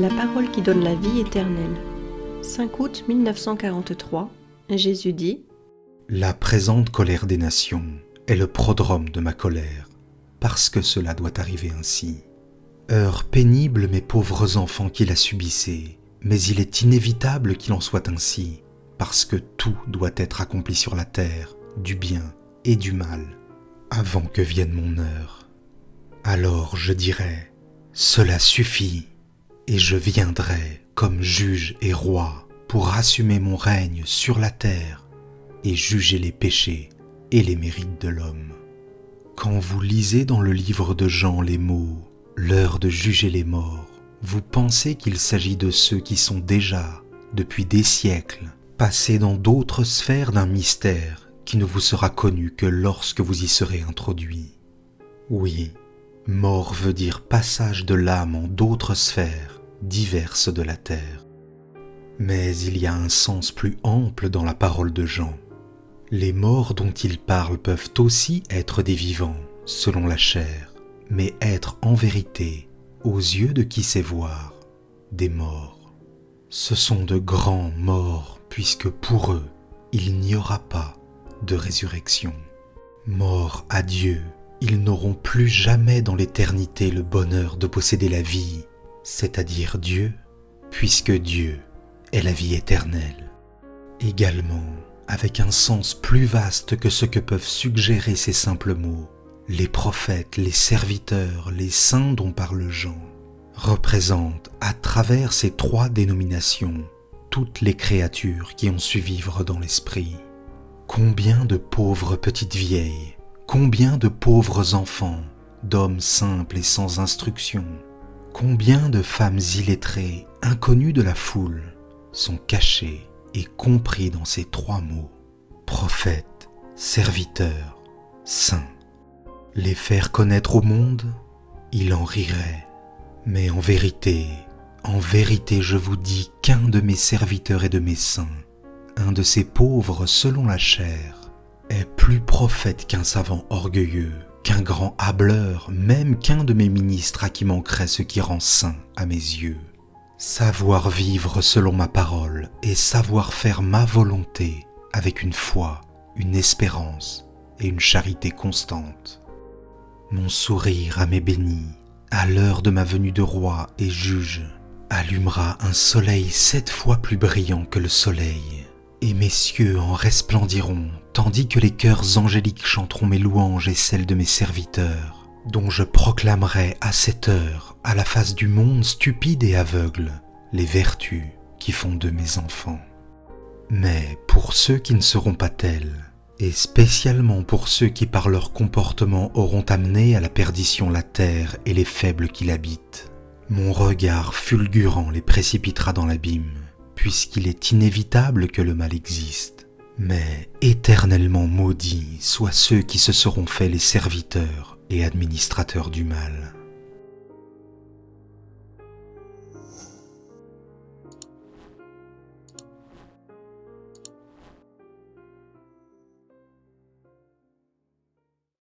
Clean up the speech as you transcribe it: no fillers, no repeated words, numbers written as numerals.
La parole qui donne la vie éternelle. 5 août 1943, Jésus dit : La présente colère des nations est le prodrome de ma colère, parce que cela doit arriver ainsi. Heure pénible, mes pauvres enfants, qui la subissez, mais il est inévitable qu'il en soit ainsi, parce que tout doit être accompli sur la terre, du bien et du mal, avant que vienne mon heure. Alors je dirai : cela suffit, et je viendrai comme juge et roi pour assumer mon règne sur la terre et juger les péchés et les mérites de l'homme. Quand vous lisez dans le livre de Jean les mots « l'heure de juger les morts », vous pensez qu'il s'agit de ceux qui sont déjà, depuis des siècles, passés dans d'autres sphères d'un mystère qui ne vous sera connu que lorsque vous y serez introduit. Oui, mort veut dire passage de l'âme en d'autres sphères diverses de la terre. Mais il y a un sens plus ample dans la parole de Jean. Les morts dont il parle peuvent aussi être des vivants, selon la chair, mais être en vérité, aux yeux de qui sait voir, des morts. Ce sont de grands morts, puisque pour eux, il n'y aura pas de résurrection. Morts à Dieu, ils n'auront plus jamais dans l'éternité le bonheur de posséder la vie, c'est-à-dire Dieu, puisque Dieu est la vie éternelle. Également, avec un sens plus vaste que ce que peuvent suggérer ces simples mots, les prophètes, les serviteurs, les saints dont parle Jean, représentent à travers ces trois dénominations toutes les créatures qui ont su vivre dans l'esprit. Combien de pauvres petites vieilles, combien de pauvres enfants, d'hommes simples et sans instruction, combien de femmes illettrées, inconnues de la foule, sont cachées et compris dans ces trois mots : prophète, serviteur, saint. Les faire connaître au monde, il en rirait. Mais en vérité, je vous dis qu'un de mes serviteurs et de mes saints, un de ces pauvres selon la chair, est plus prophète qu'un savant orgueilleux, qu'un grand hâbleur, même qu'un de mes ministres à qui manquerait ce qui rend saint à mes yeux. Savoir vivre selon ma parole et savoir faire ma volonté avec une foi, une espérance et une charité constante. Mon sourire à mes bénis, à l'heure de ma venue de roi et juge, allumera un soleil 7 fois plus brillant que le soleil, et mes cieux en resplendiront, tandis que les chœurs angéliques chanteront mes louanges et celles de mes serviteurs, dont je proclamerai à cette heure, à la face du monde stupide et aveugle, les vertus qui font d'eux mes enfants. Mais pour ceux qui ne seront pas tels, et spécialement pour ceux qui par leur comportement auront amené à la perdition la terre et les faibles qui l'habitent, mon regard fulgurant les précipitera dans l'abîme, puisqu'il est inévitable que le mal existe. Mais éternellement maudits soient ceux qui se seront faits les serviteurs et administrateurs du mal.